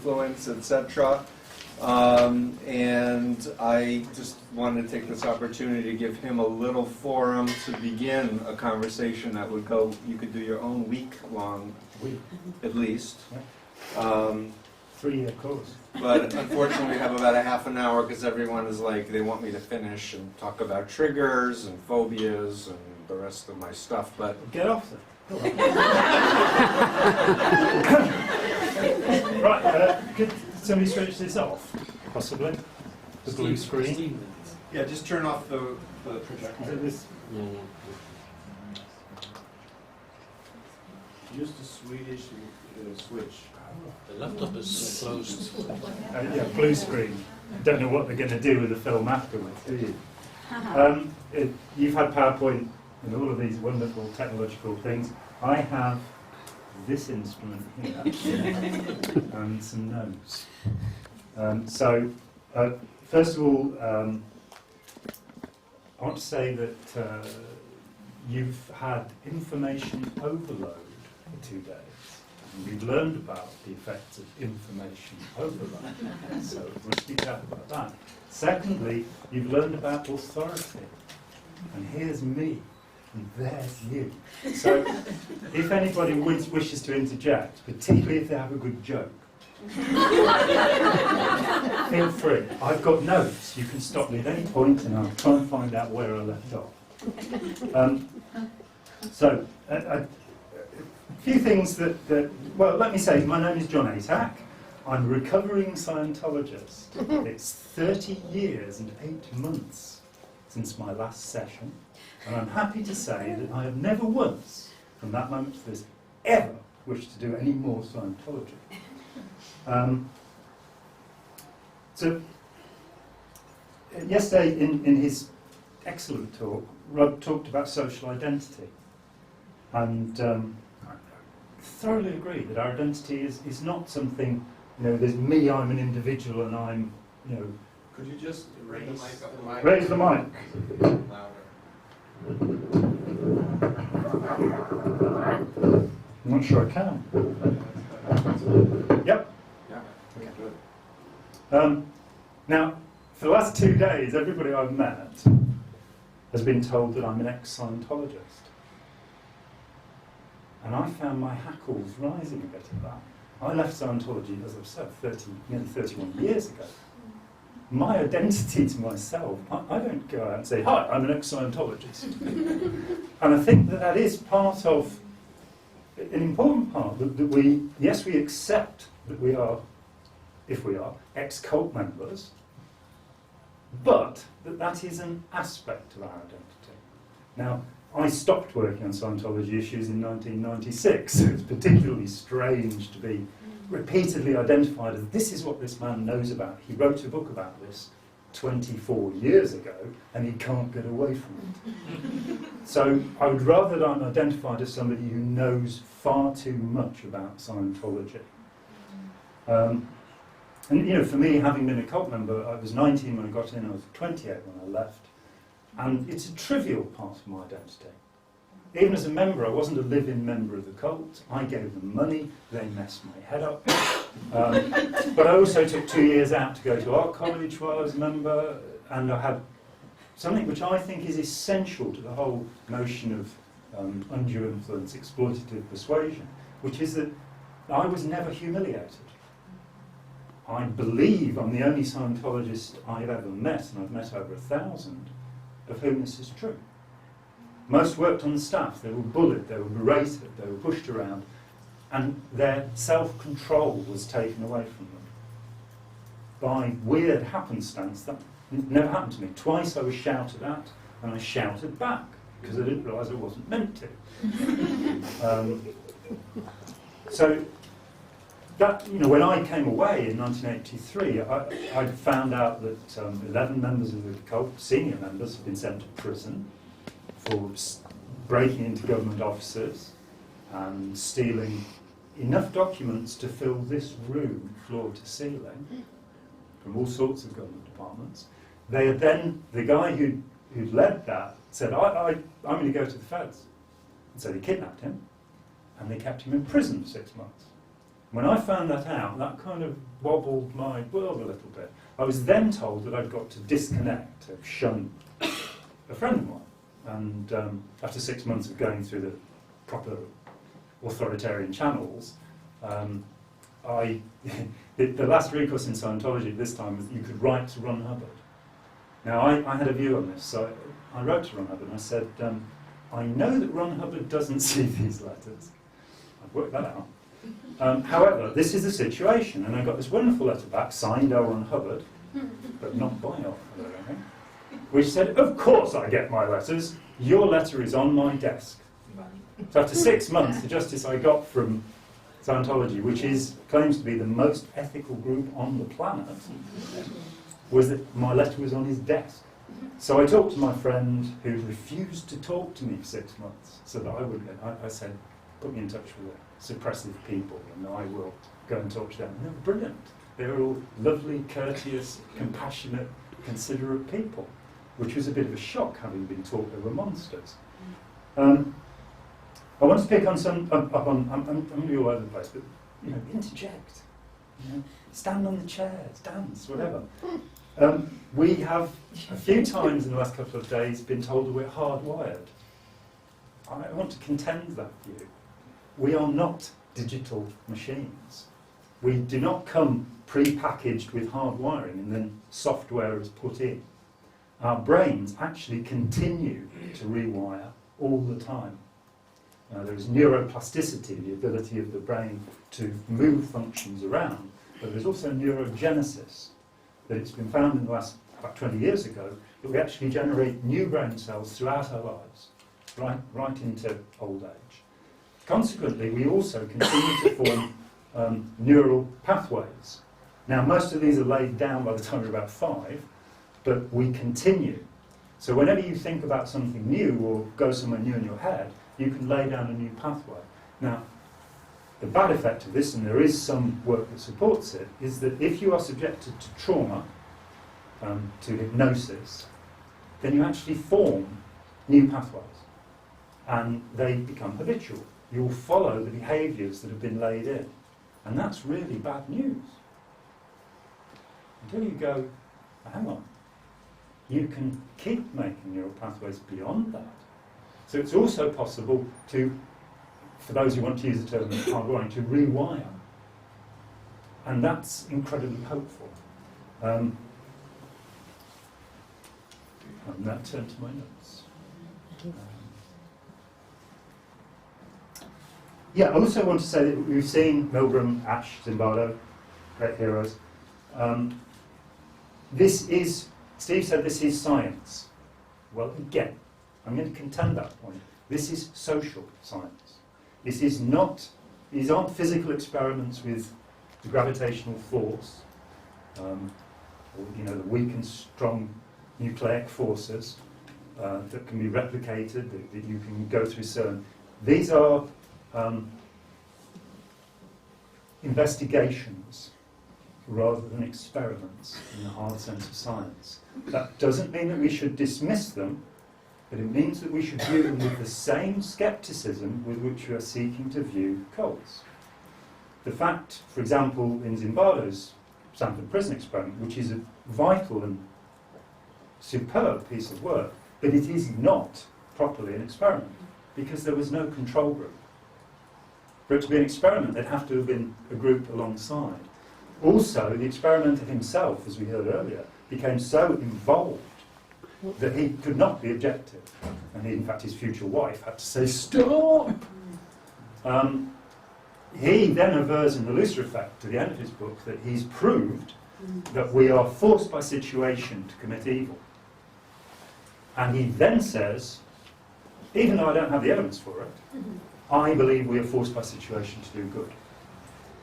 Influence, etc. And I just wanted to take this opportunity to give him a little forum to begin a conversation that would go, you could do your own week-long, at least. 3-year course. But unfortunately we have about a half an hour because everyone is like, they want me to finish and talk about triggers and phobias and the rest of my stuff, but... Get off them. Right, could somebody switch this off, possibly? The blue screen? Yeah, just turn off the projector. This? Use the Swedish switch. The laptop is closed. Yeah, blue screen. Don't know what they're going to do with the film afterwards, do you? You've had PowerPoint and all of these wonderful technological things. I have this instrument here and some notes. First of all, I want to say that you've had information overload for 2 days. And we've learned about the effects of information overload, so we'll speak out about that. Secondly, you've learned about authority. And here's me, and there's you. So if anybody wishes to interject, particularly if they have a good joke, feel free. I've got notes. You can stop me at any point and I'll try and find out where I left off. A few things that, well, let me say, my name is Jon Atack. I'm a recovering Scientologist. It's 30 years and 8 months since my last session. And I'm happy to say that I have never once, from that moment to this, ever wished to do any more Scientology. Yesterday in his excellent talk, Rob talked about social identity. And I thoroughly agree that our identity is not something, there's me, I'm an individual, and I'm, Could you just raise the mic? Raise the mic. Louder. I'm not sure I can. Yep. Yeah. Okay. Good. Now, for the last 2 days, everybody I've met has been told that I'm an ex-Scientologist. And I found my hackles rising a bit at that. I left Scientology, as I've said, nearly 31 years ago. My identity to myself, I don't go out and say, hi, I'm an ex-Scientologist. And I think that is part of, an important part, that we accept that we are, if we are, ex-cult members, but that is an aspect of our identity. Now, I stopped working on Scientology issues in 1996, so it's particularly strange to be repeatedly identified as this is what this man knows about. He wrote a book about this 24 years ago, and he can't get away from it. So I would rather that I'm identified as somebody who knows far too much about Scientology. And for me, having been a cult member, I was 19 when I got in, I was 28 when I left. And it's a trivial part of my identity. Even as a member, I wasn't a live-in member of the cult. I gave them money, they messed my head up. But I also took 2 years out to go to art college while I was a member, and I had something which I think is essential to the whole notion of undue influence, exploitative persuasion, which is that I was never humiliated. I believe I'm the only Scientologist I've ever met, and I've met over 1,000, of whom this is true. Most worked on the staff. They were bullied, they were berated, they were pushed around, and their self-control was taken away from them. By weird happenstance, that never happened to me. Twice I was shouted at, and I shouted back, because I didn't realise I wasn't meant to. So, that, when I came away in 1983, I found out that 11 members of the cult, senior members, had been sent to prison for breaking into government offices and stealing enough documents to fill this room floor to ceiling from all sorts of government departments. They had then, the guy who'd led that said, I'm going to go to the feds. And so they kidnapped him and they kept him in prison for 6 months. When I found that out, that kind of wobbled my world a little bit. I was then told that I'd got to disconnect, to shun a friend of mine. And after 6 months of going through the proper authoritarian channels, the last recourse in Scientology at this time was you could write to Ron Hubbard. Now, I had a view on this, so I wrote to Ron Hubbard and I said, I know that Ron Hubbard doesn't see these letters. I've worked that out. However, this is the situation, and I got this wonderful letter back, signed L. Ron Hubbard, but not by L. Hubbard, I think, which said, of course I get my letters, your letter is on my desk. So after 6 months, the justice I got from Scientology, which claims to be the most ethical group on the planet, was that my letter was on his desk. So I talked to my friend who refused to talk to me for 6 months, so that I would get, I said, put me in touch with the suppressive people and I will go and talk to them. And they were brilliant. They were all lovely, courteous, compassionate, considerate people, which was a bit of a shock, having been taught they were monsters. I want to pick on some, I'm going to be all over the place, but, interject. Stand on the chairs, dance, whatever. We have, a few times in the last couple of days, been told that we're hardwired. I want to contend that view. We are not digital machines. We do not come pre-packaged with hardwiring and then software is put in. Our brains actually continue to rewire all the time. There is neuroplasticity, the ability of the brain to move functions around, but there's also neurogenesis. That it's been found in the last, about 20 years ago, that we actually generate new brain cells throughout our lives, right into old age. Consequently, we also continue to form neural pathways. Now, most of these are laid down by the time you're about 5, but we continue. So whenever you think about something new or go somewhere new in your head, you can lay down a new pathway. Now, the bad effect of this, and there is some work that supports it, is that if you are subjected to trauma, to hypnosis, then you actually form new pathways, and they become habitual. You will follow the behaviours that have been laid in, and that's really bad news. Until you go, hang on, you can keep making neural pathways beyond that. So it's also possible to, for those who want to use the term hardwiring, to rewire. And that's incredibly hopeful. I'll now turn to my notes. I also want to say that we've seen Milgram, Ash, Zimbardo, great heroes. Steve said this is science. Well, again, I'm going to contend that point. This is social science. These aren't physical experiments with the gravitational force, or the weak and strong nucleic forces that can be replicated, that you can go through CERN. These are investigations rather than experiments in the hard sense of science. That doesn't mean that we should dismiss them, but it means that we should view them with the same scepticism with which we are seeking to view cults. The fact, for example, in Zimbardo's Stanford prison experiment, which is a vital and superb piece of work, but it is not properly an experiment, because there was no control group. For it to be an experiment, there'd have to have been a group alongside. Also, the experimenter himself, as we heard earlier, became so involved that he could not be objective. And in fact, his future wife had to say, stop! He then avers in The Lucifer Effect, to the end of his book, that he's proved that we are forced by situation to commit evil. And he then says, even though I don't have the evidence for it, I believe we are forced by situation to do good.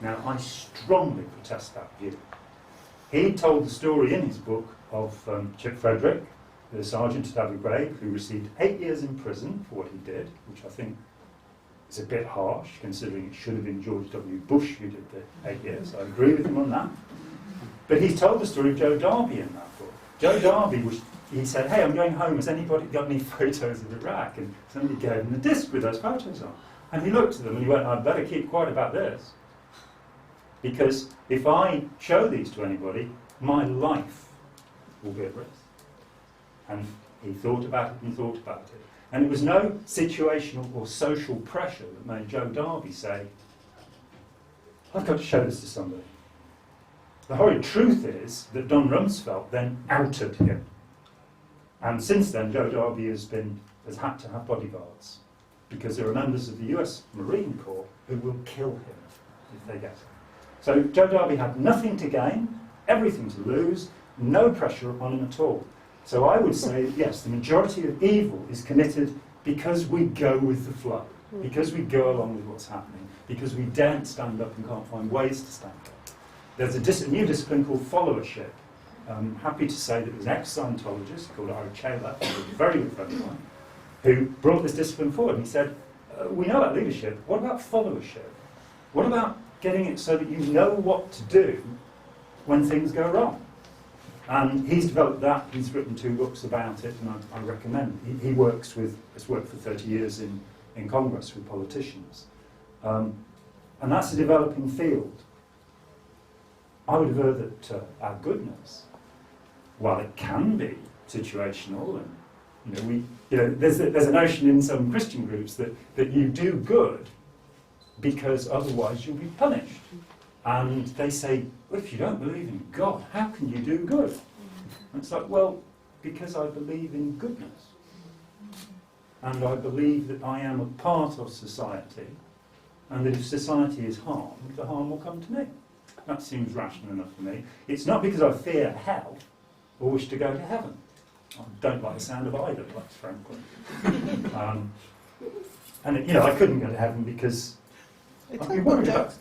Now, I strongly protest that view. He told the story in his book of Chip Frederick, the sergeant at Abu Ghraib, who received 8 years in prison for what he did, which I think is a bit harsh, considering it should have been George W. Bush who did the 8 years. I agree with him on that. But he told the story of Joe Darby in that book. Joe Darby, he said, hey, I'm going home, has anybody got any photos of Iraq? And somebody gave him a disc with those photos on. And he looked at them and he went, I'd better keep quiet about this. Because if I show these to anybody, my life will be at risk. And he thought about it and thought about it. And it was no situational or social pressure that made Joe Darby say, I've got to show this to somebody. The horrid truth is that Don Rumsfeld then outed him. And since then, Joe Darby has had to have bodyguards, because there are members of the US Marine Corps who will kill him if they get him. So Joe Darby had nothing to gain, everything to lose, no pressure on him at all. So I would say, yes, the majority of evil is committed because we go with the flow, because we go along with what's happening, because we daren't stand up and can't find ways to stand up. There's a new discipline called followership. I'm happy to say that there was an ex-Scientologist called Ira Chaler, a very good friend of mine, who brought this discipline forward. He said, we know about leadership, what about followership? What about getting it so that you know what to do when things go wrong? And he's developed that. He's written 2 books about it, and I recommend. He has worked for 30 years in Congress with politicians. And that's a developing field. I would aver that our goodness, while it can be situational, and there's a notion in some Christian groups that you do good because otherwise you'll be punished. And they say, well, if you don't believe in God, how can you do good? And it's like, well, because I believe in goodness. And I believe that I am a part of society, and that if society is harmed, the harm will come to me. That seems rational enough for me. It's not because I fear hell or wish to go to heaven. I don't like the sound of either, quite frankly. I couldn't go to heaven because I'd be worried about...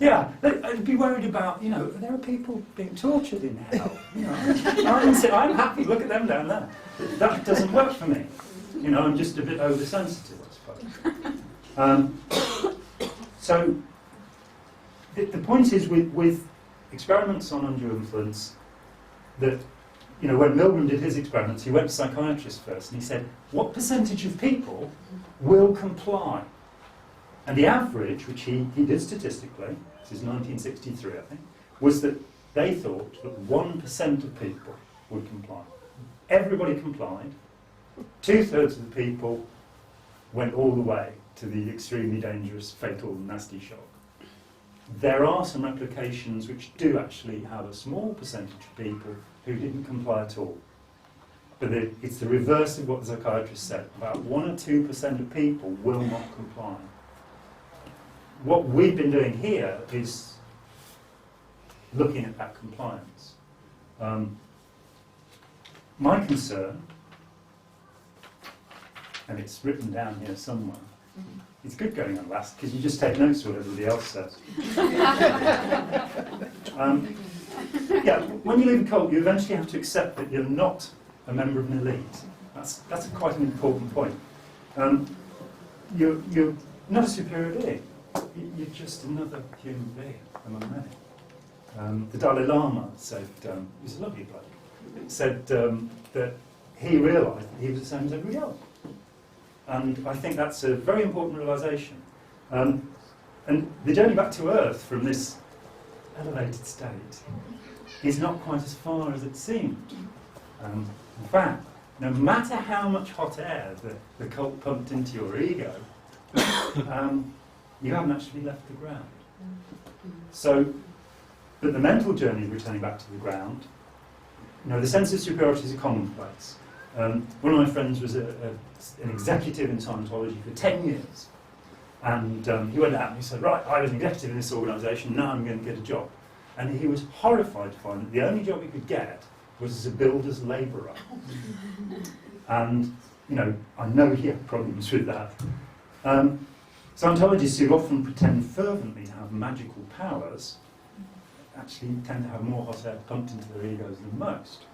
Yeah, I'd be worried about, there are people being tortured in hell. I'm happy, look at them down there. That doesn't work for me. I'm just a bit oversensitive, I suppose. So, the point is with experiments on undue influence that, when Milgram did his experiments, he went to psychiatrists first and he said, what percentage of people will comply? And the average, which he did statistically, this is 1963 I think, was that they thought that 1% of people would comply. Everybody complied. 2/3 of the people went all the way to the extremely dangerous, fatal, nasty shock. There are some replications which do actually have a small percentage of people who didn't comply at all. But it's the reverse of what the psychiatrist said. About 1 or 2% of people will not comply. What we've been doing here is looking at that compliance. My concern, and it's written down here somewhere, it's good going on last because you just take notes of what everybody else says. When you leave a cult, you eventually have to accept that you're not a member of an elite. That's quite an important point. You're not a superior being. You're just another human being among many. The Dalai Lama said, he's a lovely bloke, said that he realised that he was the same as everybody else. And I think that's a very important realisation. And the journey back to Earth from this elevated state is not quite as far as it seemed. In fact, no matter how much hot air the cult pumped into your ego, you haven't actually left the ground. So, but the mental journey of returning back to the ground, the sense of superiority is a commonplace. One of my friends was an executive in Scientology for 10 years. And he went out and he said, right, I was an executive in this organisation, now I'm going to get a job. And he was horrified to find that the only job he could get was as a builder's labourer. And, I know he had problems with that. Scientologists who often pretend fervently to have magical powers actually tend to have more hot air pumped into their egos than most.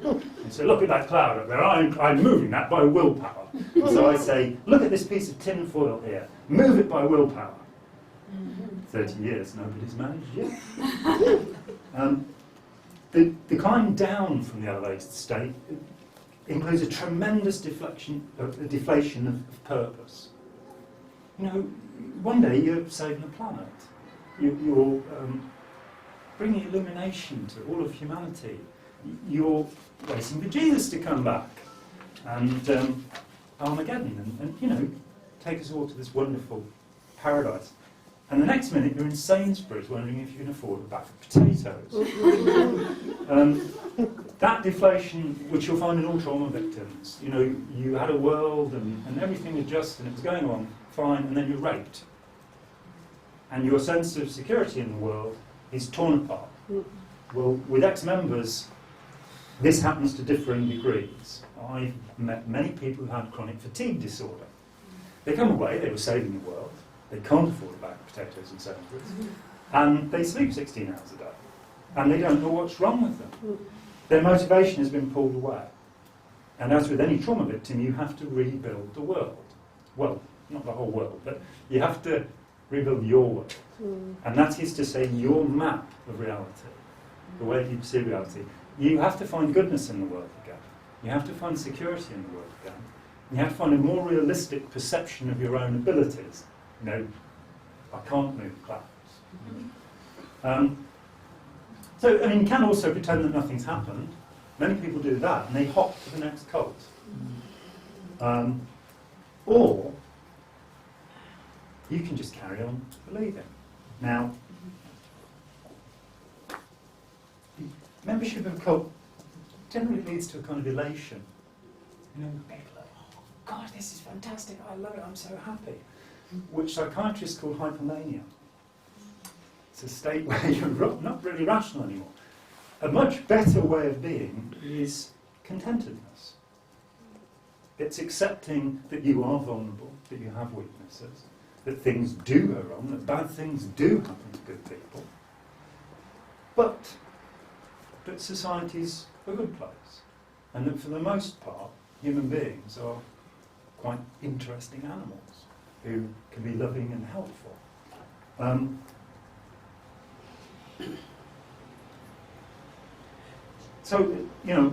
And so look at that cloud up there, I'm moving that by willpower. So I say, look at this piece of tin foil here, move it by willpower. 30 years, nobody's managed yet. The climb down from the elevated state includes a tremendous deflation of purpose. One day you're saving the planet. You're bringing illumination to all of humanity. You're waiting for Jesus to come back and Armageddon and take us all to this wonderful paradise. And the next minute you're in Sainsbury's wondering if you can afford a bag of potatoes. That deflation, which you'll find in all trauma victims, you had a world and everything was just and it was going on fine, and then you're raped. And your sense of security in the world is torn apart. Well, with ex-members, this happens to differing degrees. I've met many people who had chronic fatigue disorder. They come away, they were saving the world, they can't afford a bag of potatoes in Sainsbury's, and they sleep 16 hours a day, and they don't know what's wrong with them. Their motivation has been pulled away. And as with any trauma victim, you have to rebuild the world. Well, not the whole world, but you have to rebuild your world. And that is to say, your map of reality, the way you perceive reality. You have to find goodness in the world again. You have to find security in the world again. You have to find a more realistic perception of your own abilities. I can't move clouds. You can also pretend that nothing's happened. Many people do that, and they hop to the next cult. Or you can just carry on believing. Now, membership of a cult generally leads to a kind of elation. People are like, oh God, this is fantastic, I love it, I'm so happy. Which psychiatrists call hypomania. It's a state where you're not really rational anymore. A much better way of being is contentedness. It's accepting that you are vulnerable, that you have weaknesses, that things do go wrong, that bad things do happen to good people, but that society's a good place, and that for the most part, human beings are quite interesting animals who can be loving and helpful.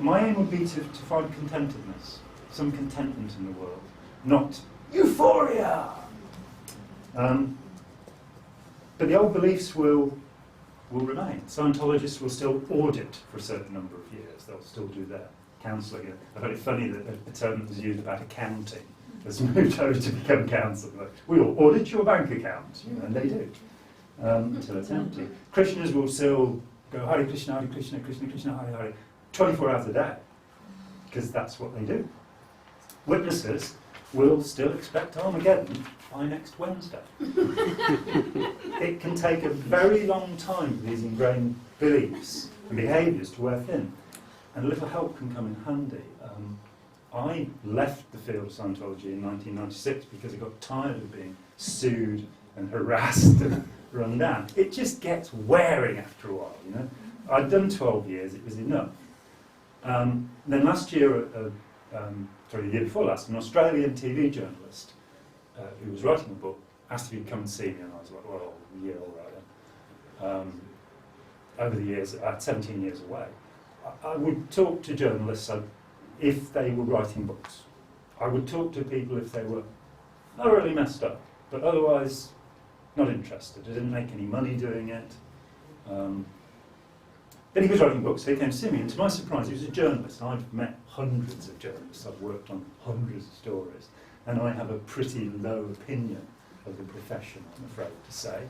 My aim would be to find contentedness, some contentment in the world, not euphoria. But the old beliefs will remain. Scientologists will still audit for a certain number of years. They'll still do their counselling. I find it funny that a term that was used about accounting has moved over to become counselling. Like, we'll audit your bank account, and they do, until it's empty. Krishnas will still go Hare Krishna, Krishna Krishna, Hare Hare, 24 hours a day, because that's what they do. Witnesses will still expect Armageddon by next Wednesday. It can take a very long time for these ingrained beliefs and behaviours to wear thin, and a little help can come in handy. I left the field of Scientology in 1996 because I got tired of being sued and harassed and run down. It just gets wearing after a while, I'd done 12 years, it was enough. Then last year, the year before last, an Australian TV journalist who was writing a book asked if he'd come and see me, and I was like, well, yeah, all right then. Over the years, at 17 years away, I would talk to journalists if they were writing books. I would talk to people if they were not really messed up, but otherwise not interested. I didn't make any money doing it. Then he was writing books, so he came to see me, and to my surprise, he was a journalist. I've met hundreds of journalists, I've worked on hundreds of stories, and I have a pretty low opinion of the profession, I'm afraid to say.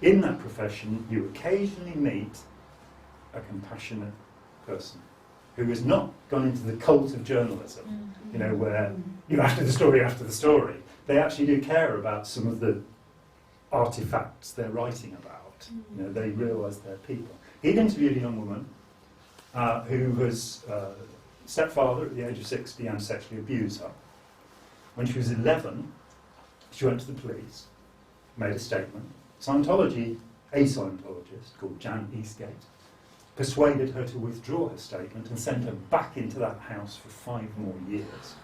In that profession, you occasionally meet a compassionate person who has not gone into the cult of journalism, where after the story, they actually do care about some of the artifacts they're writing about. They realise they're people. He'd interviewed a young woman who was stepfather at the age of 6 began to sexually abuse her. When she was 11, she went to the police, made a statement. Scientology, a Scientologist called Jan Eastgate, persuaded her to withdraw her statement and sent her back into that house for 5 more years.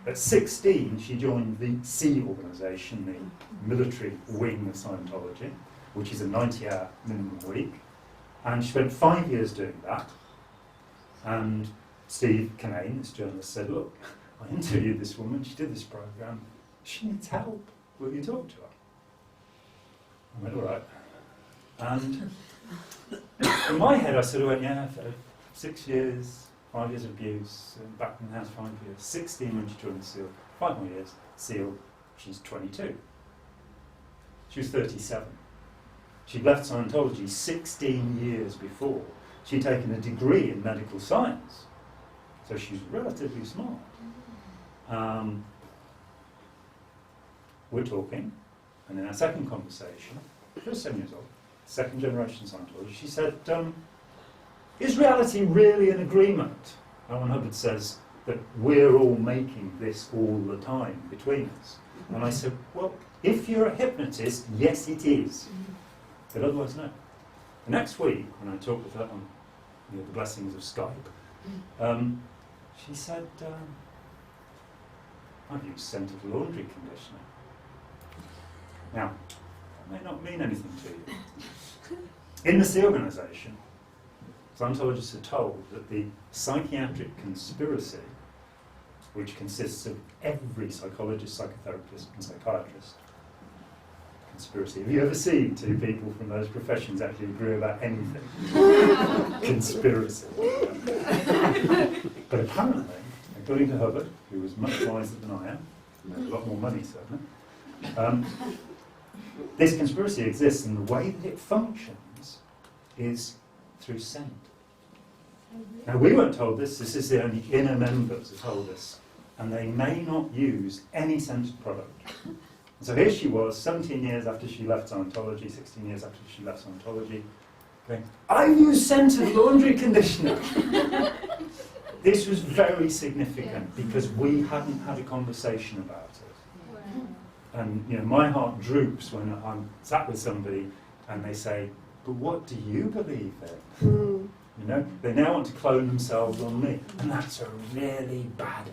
At 16, she joined the C organisation, the military wing of Scientology, which is a 90-hour minimum week. And she spent 5 years doing that. And Steve Kinane, this journalist, said, look, I interviewed this woman, she did this programme, she needs help, will you talk to her? I went, all right. And in my head, I sort of went, yeah, 6 years, 5 years of abuse, back in the house 5 years, 16 when she joined the SEAL, 5 more years, SEAL, she's 22. She was 37. She'd left Scientology 16 years before. She'd taken a degree in medical science, so she's relatively smart. We're talking, and in our second conversation, she was 7 years old, second generation Scientologist, she said, is reality really an agreement? Alan Hubbard says that we're all making this all the time between us. And I said, well, if you're a hypnotist, yes it is. But otherwise, no. The next week, when I talked with her on the blessings of Skype, she said, I've used scented laundry conditioner. Now, that may not mean anything to you. In the SEA organisation, Scientologists are told that the psychiatric conspiracy, which consists of every psychologist, psychotherapist and psychiatrist, conspiracy. Have you ever seen two people from those professions actually agree about anything? Conspiracy. But apparently, according to Hubbard, who was much wiser than I am, and had a lot more money certainly, this conspiracy exists, and the way that it functions is through scent. Now, we weren't told this is the only inner members who told us, and they may not use any scented product. So here she was, 17 years after she left Scientology, 16 years after she left Scientology, going, I've used scented laundry conditioner. This was very significant because we hadn't had a conversation about it. And you know, my heart droops when I'm sat with somebody and they say, but what do you believe in? You know, they now want to clone themselves on me, and that's a really bad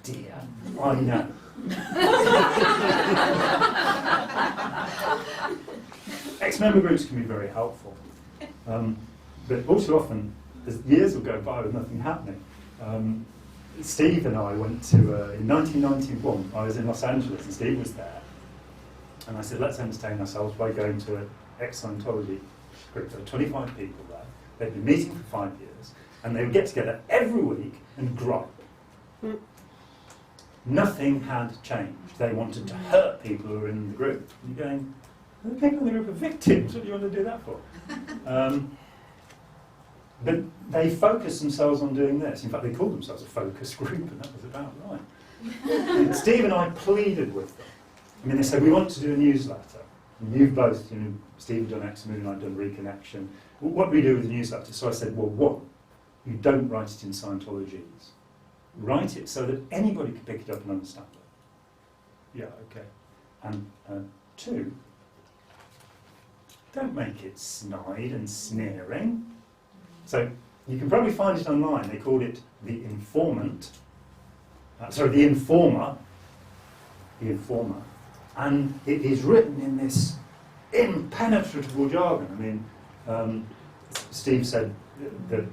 idea. I know. Ex-member groups can be very helpful, but all too often, as years will go by with nothing happening. Steve and I went to, in 1991, I was in Los Angeles and Steve was there, and I said, let's entertain ourselves by going to an ex-Scientology group. There were 25 people there. They'd been meeting for 5 years, and they would get together every week and gripe. Nothing had changed. They wanted to hurt people who were in the group. And you're going, the people in the group are victims. What do you want to do that for? But they focused themselves on doing this. In fact, they called themselves a focus group, and that was about right. And Steve and I pleaded with them. I mean, they said, we want to do a newsletter. And you've both, you know, Steve had done X-Moon, I've done Reconnection. What do we do with the newsletter? So I said, well, one, you don't write it in Scientologies. Write it so that anybody can pick it up and understand it. Yeah, okay. And two, don't make it snide and sneering. So you can probably find it online. They call it the informant. The informer. The informer. And it is written in this impenetrable jargon. I mean, Steve said that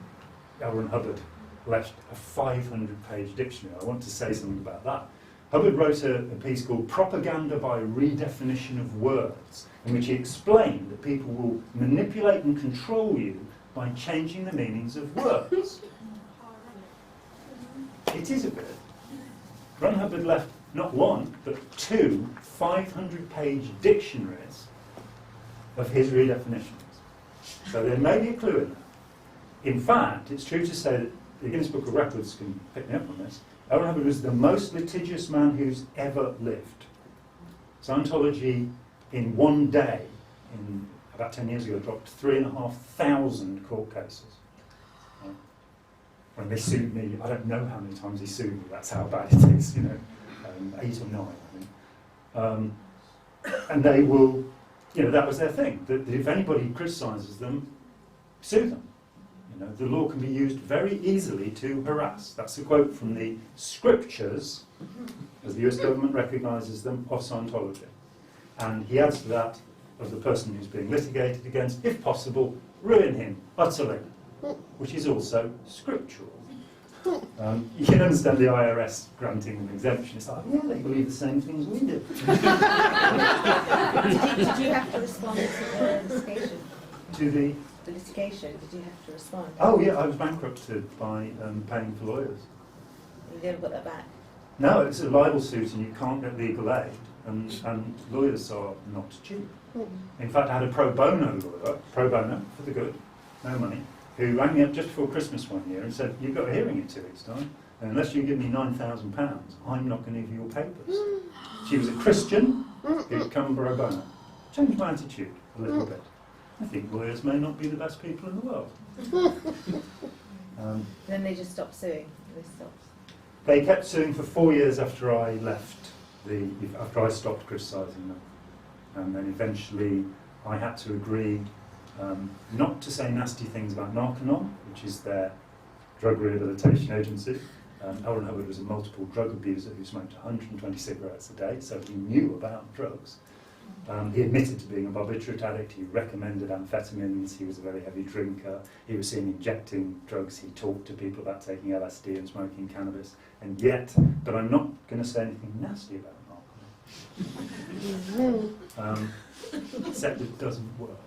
L. Ron Hubbard left a 500-page dictionary. I want to say something about that. Hubbard wrote a piece called Propaganda by Redefinition of Words, in which he explained that people will manipulate and control you by changing the meanings of words. It is a bit. Ron Hubbard left not one, but 2 500-page dictionaries of his redefinitions. So there may be a clue in that. In fact, it's true to say that the Guinness Book of Records can pick me up on this. L. Ron Hubbard was the most litigious man who's ever lived. Scientology, in one day, in about 10 years ago, dropped 3,500 court cases. When they sued me, I don't know how many times he sued me, that's how bad it is, you know, 8 or 9, I think. And they will, you know, that was their thing, that if anybody criticises them, sue them. You know, the law can be used very easily to harass. That's a quote from the scriptures, as the US government recognises them, of Scientology. And he adds to that, of the person who's being litigated against, if possible, ruin him utterly, which is also scriptural. You can understand the IRS granting an exemption. It's like, yeah, they believe the same things we do. Did you have to respond to the litigation? To the... The litigation, did you have to respond? Oh yeah, I was bankrupted by paying for lawyers. You never got that back? No, it's a libel suit and you can't get legal aid, and lawyers are not cheap. In fact, I had a pro bono lawyer, pro bono for the good, no money, who rang me up just before Christmas one year and said, "You've got a hearing in 2 weeks' time, and unless you give me £9,000, I'm not going to give you your papers." She was a Christian who'd come pro bono. Changed my attitude a little bit. I think lawyers may not be the best people in the world. Then they just stopped suing. They stopped. They kept suing for 4 years after I left, after I stopped criticising them. And then eventually I had to agree not to say nasty things about Narconon, which is their drug rehabilitation agency. L. Ron Hubbard was a multiple drug abuser who smoked 120 cigarettes a day, so he knew about drugs. He admitted to being a barbiturate addict, he recommended amphetamines, he was a very heavy drinker, he was seen injecting drugs, he talked to people about taking LSD and smoking cannabis, and yet, but I'm not going to say anything nasty about Narconon, except it doesn't work.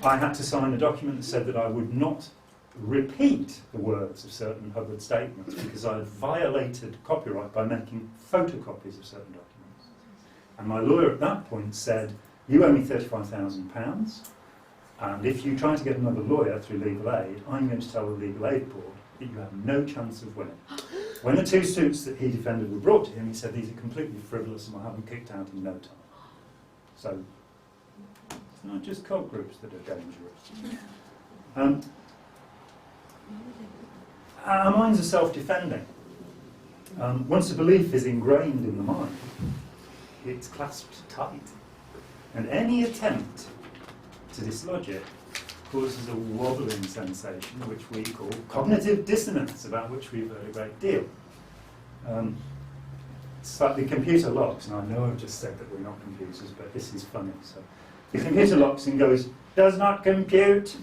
I had to sign a document that said that I would not repeat the words of certain Hubbard statements because I had violated copyright by making photocopies of certain documents. And my lawyer at that point said, "You owe me £35,000, and if you try to get another lawyer through legal aid, I'm going to tell the legal aid board that you have no chance of winning." When the 2 suits that he defended were brought to him, he said, "These are completely frivolous and will have them kicked out in no time." So, it's not just cult groups that are dangerous. Our minds are self-defending. Once a belief is ingrained in the mind, it's clasped tight. And any attempt to dislodge it causes a wobbling sensation, which we call cognitive dissonance, about which we've heard a great deal. It's like the computer locks, and I know I've just said that we're not computers, but this is funny. So the computer locks and goes, "Does not compute."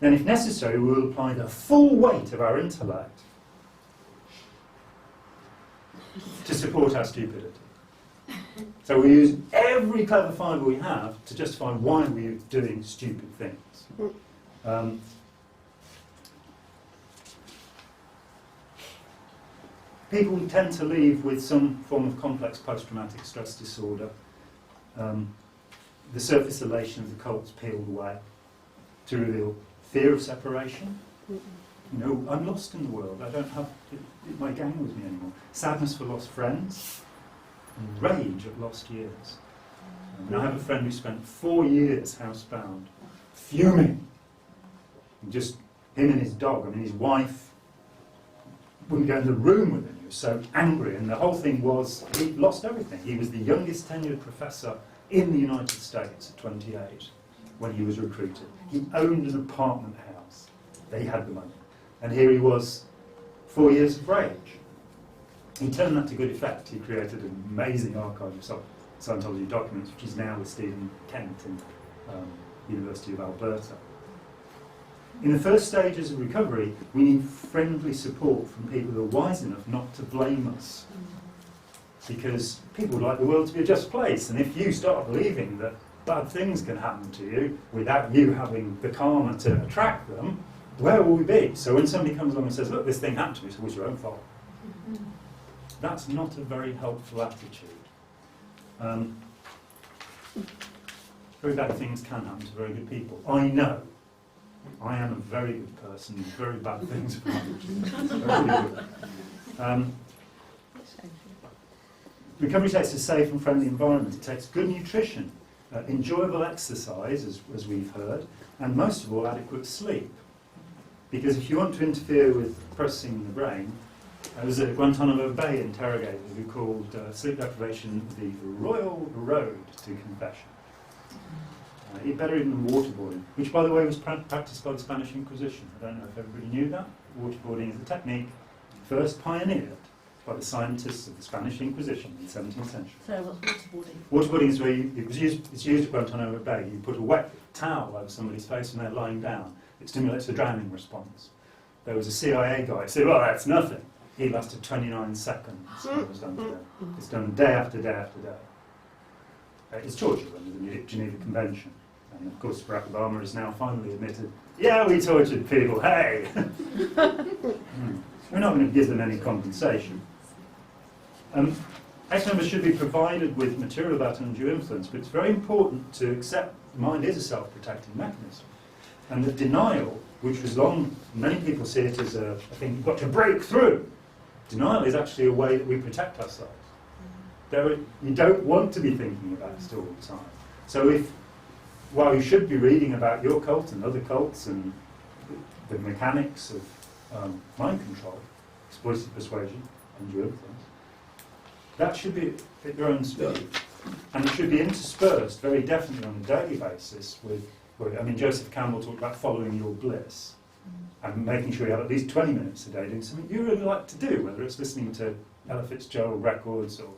Then if necessary, we will apply the full weight of our intellect to support our stupidity. So we use every clever fibre we have to justify why we're doing stupid things. People tend to leave with some form of complex post-traumatic stress disorder. The surface elation of the cult's peeled away to reveal fear of separation. You know, I'm lost in the world. I don't have my gang with me anymore. Sadness for lost friends. And rage at lost years. And I have a friend who spent 4 years housebound, fuming. And just him and his dog. I mean, his wife wouldn't go in the room with him. He was so angry. And the whole thing was, he lost everything. He was the youngest tenured professor in the United States at 28 when he was recruited. He owned an apartment house. They had the money. And here he was, 4 years of rage. He turned that to good effect. He created an amazing archive of Scientology documents, which is now with Stephen Kent in University of Alberta. In the first stages of recovery, we need friendly support from people who are wise enough not to blame us. Because people would like the world to be a just place, and if you start believing that bad things can happen to you without you having the karma to attract them, where will we be? So when somebody comes along and says, "Look, this thing happened to me," so it was your own fault. That's not a very helpful attitude. Very bad things can happen to very good people. I know. I am a very good person. Very bad things can happen to me. Recovery takes a safe and friendly environment. It takes good nutrition, enjoyable exercise, as we've heard, and most of all, adequate sleep. Because if you want to interfere with processing in the brain, there was a Guantanamo Bay interrogator who called sleep deprivation the royal road to confession. Better even than waterboarding, which, by the way, was practiced by the Spanish Inquisition. I don't know if everybody knew that. Waterboarding is a technique first pioneered by the scientists of the Spanish Inquisition in the 17th century. So what's waterboarding? Waterboarding is where it's used at Guantanamo Bay. You put a wet towel over somebody's face when they're lying down. It stimulates a drowning response. There was a CIA guy who said, "Well, that's nothing." He lasted 29 seconds. It was done today. It's done day after day after day. It's torture under the Geneva Convention. And of course, Barack Obama has now finally admitted, yeah, we tortured people, hey! We're not going to give them any compensation. Ex-members should be provided with material about undue influence, but it's very important to accept the mind is a self-protecting mechanism. And that denial, which was long, many people see it as a thing you've got to break through. Denial is actually a way that we protect ourselves. You don't want to be thinking about it all the time. So while you should be reading about your cult and other cults and the mechanics of mind control, exploitive persuasion, undue influence, that should be at your own speed. And it should be interspersed very definitely on a daily basis with, Joseph Campbell talked about following your bliss and making sure you have at least 20 minutes a day doing something you really like to do, whether it's listening to Ella Fitzgerald records or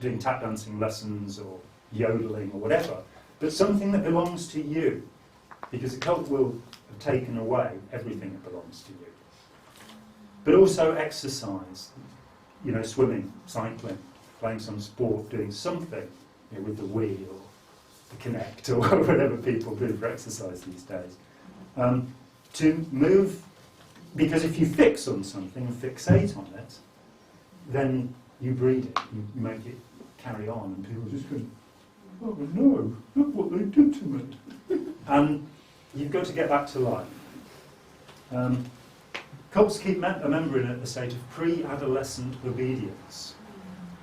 doing tap dancing lessons or yodeling or whatever, but something that belongs to you, because the cult will have taken away everything that belongs to you. But also exercise, swimming, cycling, playing some sport, doing something with the Wii or the Kinect or whatever people do for exercise these days. To move, because if you fix on something and fixate on it, then you breed it, you make it carry on, and people just go, oh no, look what they did to me. And you've got to get back to life. Cults keep a member in a state of pre-adolescent obedience.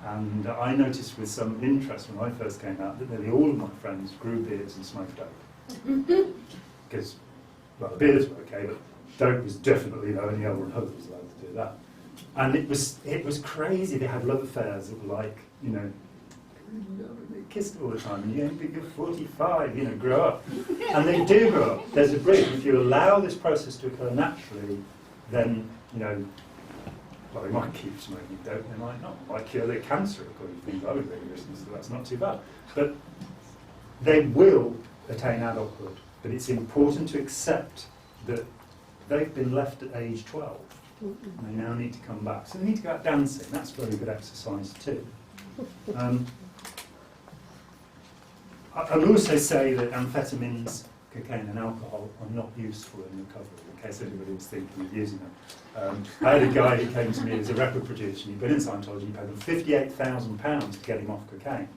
And I noticed with some interest when I first came out that nearly all of my friends grew beards and smoked dope. Because, the beards were okay, but dope was definitely only everyone else was allowed to do that. And it was crazy. They had love affairs that were like, they kissed all the time, and you're 45, grow up. And they do grow up. There's a bridge. If you allow this process to occur naturally, then, they might keep smoking dope, they might not. Might cure their cancer, according to things I would really listen to, so that's not too bad. But they will attain adulthood. But it's important to accept that they've been left at age 12, and they now need to come back. So they need to go out dancing. That's very good exercise too. I would also say that amphetamines, cocaine and alcohol are not useful in recovery, in case anybody was thinking of using them. I had a guy who came to me as a record producer, and he'd been in Scientology, he paid them £58,000 to get him off cocaine.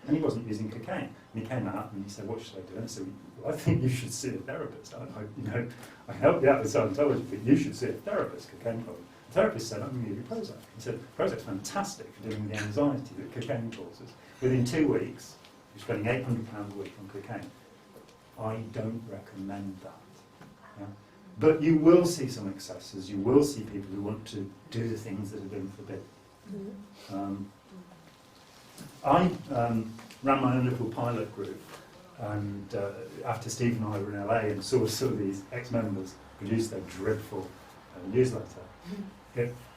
And he wasn't using cocaine. And he came out and he said, what should I do? And I said, well, I think you should see a therapist. I can help you out with Scientology, but you should see a therapist, cocaine problem. The therapist said, I'm going to give you Prozac. He said, Prozac's fantastic for dealing with the anxiety that cocaine causes. Within 2 weeks, you're spending £800 a week on cocaine. I don't recommend that. Yeah? But you will see some excesses. You will see people who want to do the things that have been forbidden. I ran my own little pilot group, and after Steve and I were in LA and saw some of these ex-members produce their dreadful newsletter,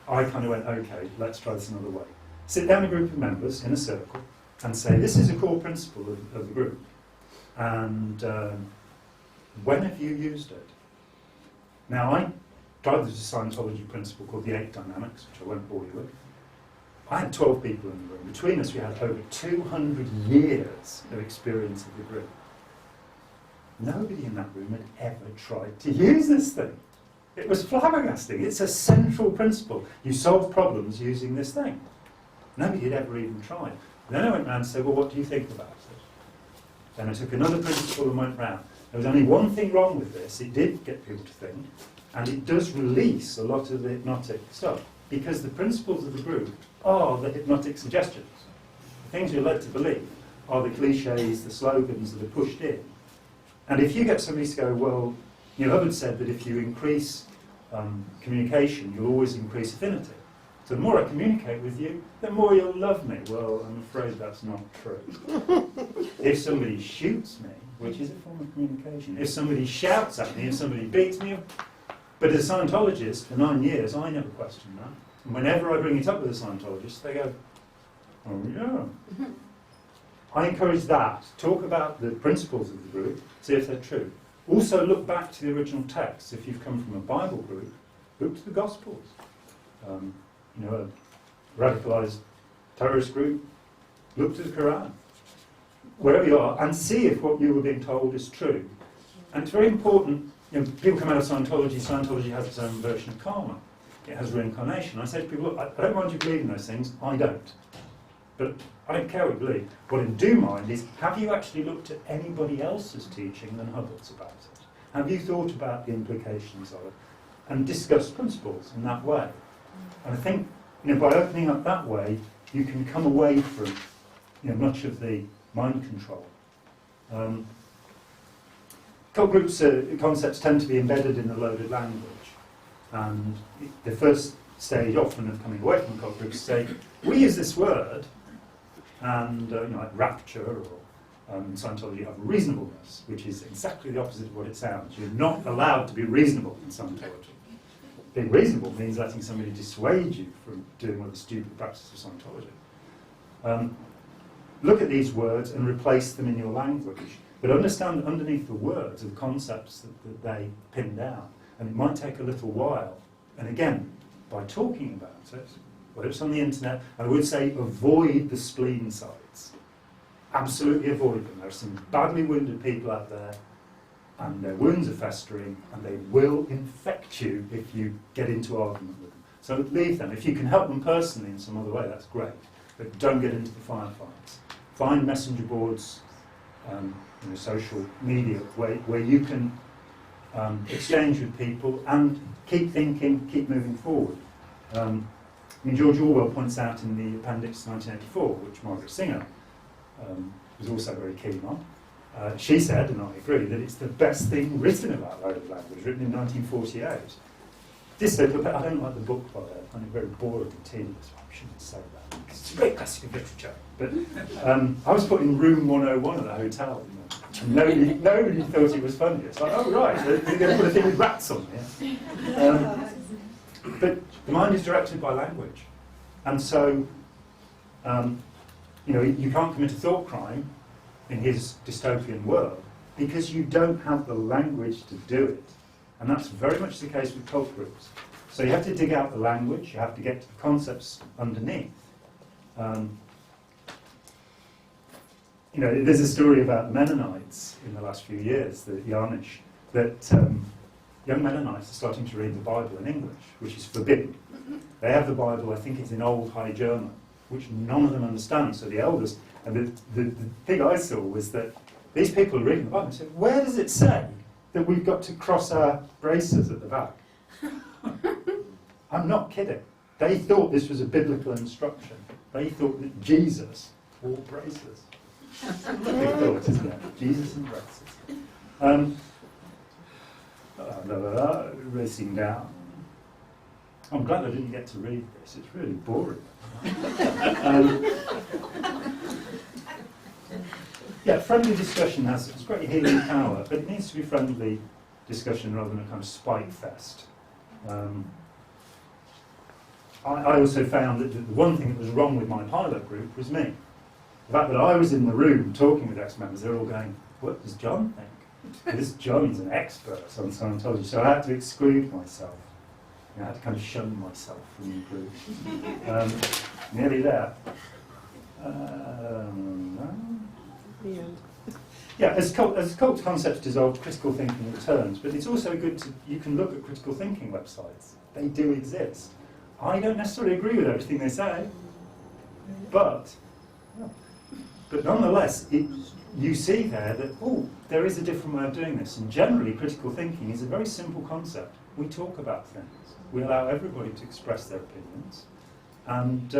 I kind of went, okay, let's try this another way. Sit down a group of members in a circle and say, this is a core principle of the group. And when have you used it? Now, I tried this Scientology principle called the 8 dynamics, which I won't bore you with. I had 12 people in the room. Between us, we had over 200 years of experience of the group. Nobody in that room had ever tried to use this thing. It was flabbergasting. It's a central principle. You solve problems using this thing. Nobody had ever even tried. Then I went round and said, well, what do you think about it? Then I took another principle and went round. There was only one thing wrong with this. It did get people to think, and it does release a lot of the hypnotic stuff, because the principles of the group are the hypnotic suggestions. The things you're led to believe are the cliches, the slogans that are pushed in. And if you get somebody to go, well, Hubbard said that if you increase communication, you'll always increase affinity. So the more I communicate with you, the more you'll love me. Well, I'm afraid that's not true. If somebody shoots me, which is a form of communication, if somebody shouts at me, if somebody beats me, but as a Scientologist for 9 years, I never question that. And whenever I bring it up with a Scientologist, they go, oh yeah. I encourage that. Talk about the principles of the group, see if they're true. Also look back to the original texts. If you've come from a Bible group, look to the Gospels. A radicalised terrorist group, look to the Quran. wherever you are, and see if what you were being told is true. And it's very important, people come out of Scientology. Scientology has its own version of karma. It has reincarnation. I say to people, look, I don't mind you believing those things, I don't. But I don't care what you believe. What I do mind is, have you actually looked at anybody else's teaching than Hubbard's about it? Have you thought about the implications of it? And discussed principles in that way? And I think, by opening up that way, you can come away from, much of the mind control. Cult groups concepts tend to be embedded in a loaded language, and the first stage often of coming away from cult groups say, we use this word, and like rapture or in Scientology you have reasonableness, which is exactly the opposite of what it sounds. You're not allowed to be reasonable in Scientology. Being reasonable means letting somebody dissuade you from doing one of the stupid practices of Scientology. Look at these words and replace them in your language. But understand that underneath the words are the concepts that they pin down. And it might take a little while. And again, by talking about it, whether it's on the internet, I would say avoid the spleen sites. Absolutely avoid them. There are some badly wounded people out there, and their wounds are festering, and they will infect you if you get into argument with them. So leave them. If you can help them personally in some other way, that's great. But don't get into the firefights. Find messenger boards, social media, where you can exchange with people and keep thinking, keep moving forward. George Orwell points out in the appendix 1984, which Margaret Singer was also very keen on. She said, and I agree, that it's the best thing written about loaded language, written in 1948. This said, look, I don't like the book by that. I find it very boring and tedious. I shouldn't say that. It's a great classic of literature. But I was put in room 101 at the hotel. And nobody thought it was funny. It's like, oh right, they're going to put a thing with rats on here. But the mind is directed by language. And so, you can't commit a thought crime in his dystopian world because you don't have the language to do it. And that's very much the case with cult groups. So you have to dig out the language, you have to get to the concepts underneath. There's a story about the Mennonites in the last few years, the Amish, that young Mennonites are starting to read the Bible in English, which is forbidden. They have the Bible, I think it's in Old High German, which none of them understand. So the elders, and the thing I saw was that these people are reading the Bible and said, where does it say that we've got to cross our braces at the back? I'm not kidding. They thought this was a biblical instruction. They thought that Jesus wore braces. Big thought, isn't it? Jesus and braces. Racing down. I'm glad I didn't get to read this. It's really boring. Friendly discussion has great healing power, but it needs to be friendly discussion rather than a kind of spite fest. I also found that the one thing that was wrong with my pilot group was me. The fact that I was in the room talking with ex-members, they're all going, what does John think? This John's an expert on Scientology, so I had to exclude myself. I had to kind of shun myself from the group. Nearly there. As cult concepts dissolved, critical thinking returns, but it's also good you can look at critical thinking websites. They do exist. I don't necessarily agree with everything they say, but nonetheless, you see there that, there is a different way of doing this, and generally critical thinking is a very simple concept. We talk about things. We allow everybody to express their opinions, and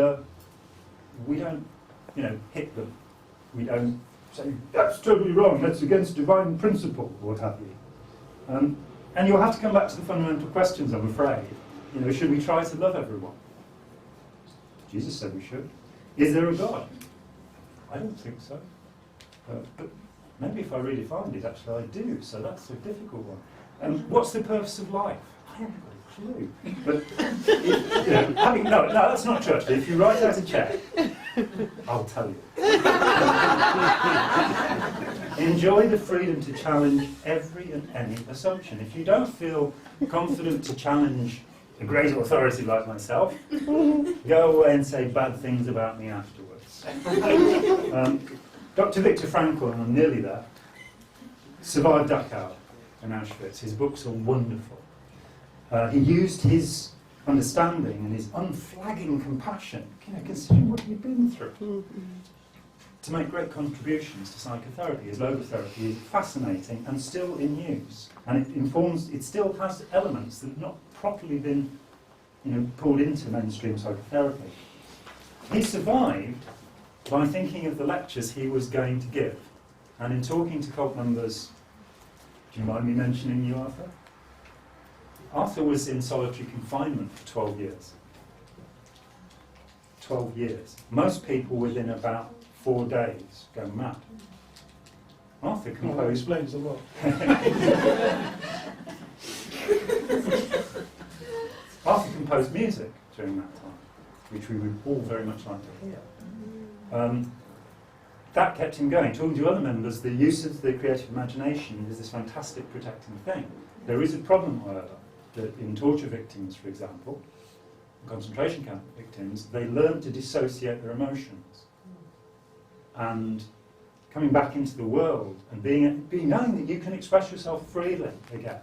we don't, hit them. We don't say, that's totally wrong, that's against divine principle, or what have you. And you'll have to come back to the fundamental questions, I'm afraid. Should we try to love everyone? Jesus said we should. Is there a God? I don't think so. But maybe if I really find it, actually I do, so that's a difficult one. What's the purpose of life? I haven't got a clue. But, no, that's not true, actually. If you write out a check, I'll tell you. Enjoy the freedom to challenge every and any assumption. If you don't feel confident to challenge a great authority like myself, go away and say bad things about me afterwards. Dr. Viktor Frankl, and I'm nearly there, survived Dachau in Auschwitz. His books are wonderful. He used his understanding and his unflagging compassion, considering what he'd been through, to make great contributions to psychotherapy. His logotherapy is fascinating and still in use, and it still has elements that have not properly been, pulled into mainstream psychotherapy. He survived by thinking of the lectures he was going to give, and in talking to cult members. Do you mind me mentioning you, Arthur? Arthur was in solitary confinement for 12 years. 12 years. Most people within about 4 days go mad. Arthur composed... explains a lot. Arthur composed music during that time, which we would all very much like to hear. That kept him going. Talking to other members, the use of the creative imagination is this fantastic protecting thing. There is a problem, however, that in torture victims, for example, concentration camp victims, they learn to dissociate their emotions. And coming back into the world and knowing that you can express yourself freely again,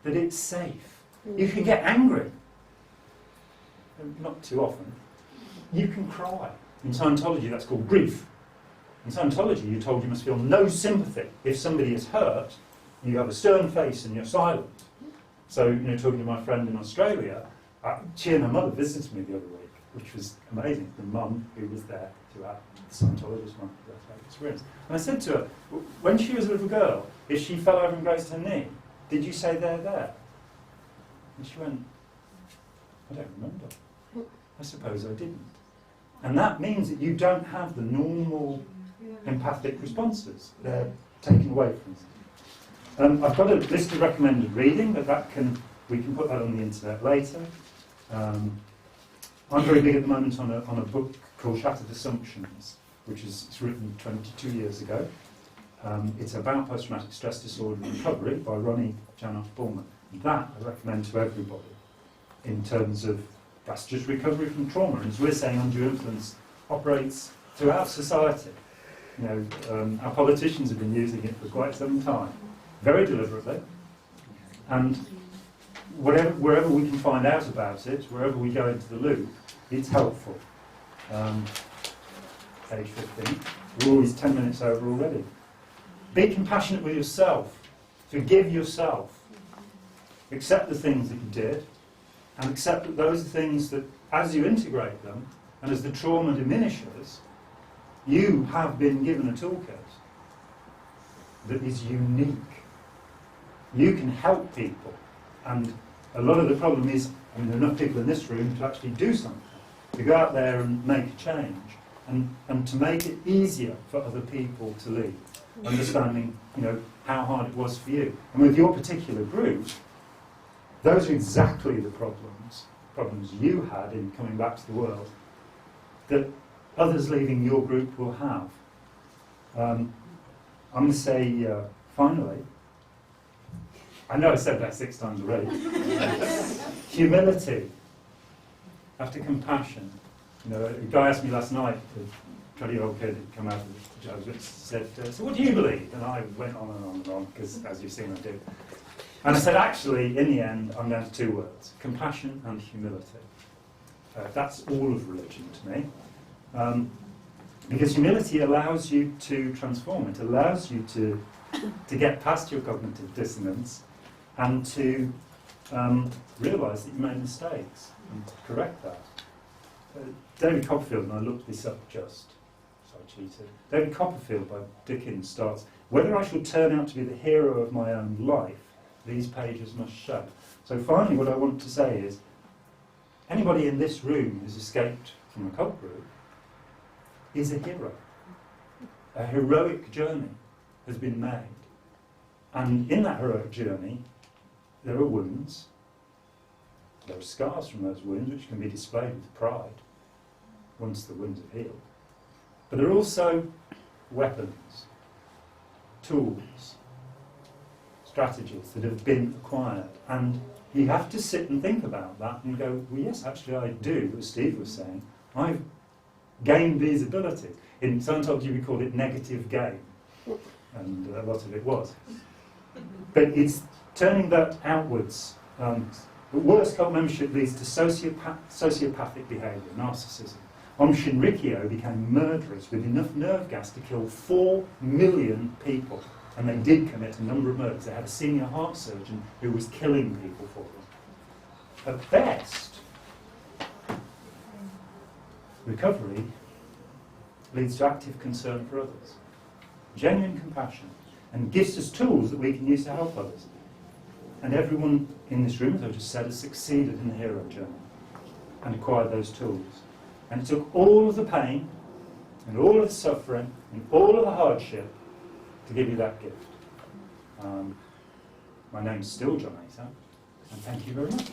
that it's safe. You can get angry, not too often. You can cry. In Scientology, that's called grief. In Scientology, you're told you must feel no sympathy. If somebody is hurt, you have a stern face and you're silent. So, talking to my friend in Australia, she and her mother visited me the other week, which was amazing. The mum who was there to have the Scientologist one, that experience. And I said to her, when she was a little girl, if she fell over and grazed her knee, did you say there? And she went, I don't remember. I suppose I didn't. And that means that you don't have the normal empathic responses. They're taken away from you. I've got a list of recommended reading, but we can put that on the internet later. I'm very big at the moment on a book called Shattered Assumptions, which is written 22 years ago. It's about post-traumatic stress disorder recovery by Ronnie Janoff Bullman. That I recommend to everybody in terms of that's just recovery from trauma. And as we're saying, Undue Influence operates throughout society. Our politicians have been using it for quite some time, very deliberately. And wherever we can find out about it, wherever we go into the loop, it's helpful. Page 15. We're always 10 minutes over already. Be compassionate with yourself. Forgive yourself. Accept the things that you did, and accept that those are things that, as you integrate them, and as the trauma diminishes, you have been given a toolkit that is unique. You can help people, and a lot of the problem is, there are enough people in this room to actually do something, to go out there and make a change, and to make it easier for other people to lead, understanding, how hard it was for you. And with your particular group, those are exactly the problems you had in coming back to the world, that others leaving your group will have. I'm going to say, finally, I know I said that 6 times already, humility after compassion. A guy asked me last night, a 20-year-old kid had come out of the Jesuits, said, so what do you believe? And I went on and on and on, because as you've seen I do. And I said, actually, in the end, I'm down to 2 words, compassion and humility. That's all of religion to me. Because humility allows you to transform. It allows you to get past your cognitive dissonance and to realise that you made mistakes and correct that. David Copperfield, and I looked this up just, so I cheated. David Copperfield by Dickens starts, whether I shall turn out to be the hero of my own life, these pages must show. So finally what I want to say is, anybody in this room who's escaped from a cult group is a hero. A heroic journey has been made. And in that heroic journey, there are wounds, there are scars from those wounds which can be displayed with pride once the wounds have healed. But there are also weapons, tools, strategies that have been acquired. And you have to sit and think about that and go, well, yes, actually I do, as Steve was saying. I've gained these abilities. In Scientology we call it negative gain, and a lot of it was. But it's turning that outwards. The worst cult membership leads to sociopathic behaviour, narcissism. Om Shinrikyo became murderers with enough nerve gas to kill 4 million people. And they did commit a number of murders. They had a senior heart surgeon who was killing people for them. At best, recovery leads to active concern for others, genuine compassion, and gives us tools that we can use to help others. And everyone in this room, as I just said, has succeeded in the hero journey and acquired those tools. And it took all of the pain and all of the suffering and all of the hardship to give you that gift. My name's still Jon Atack, and thank you very much.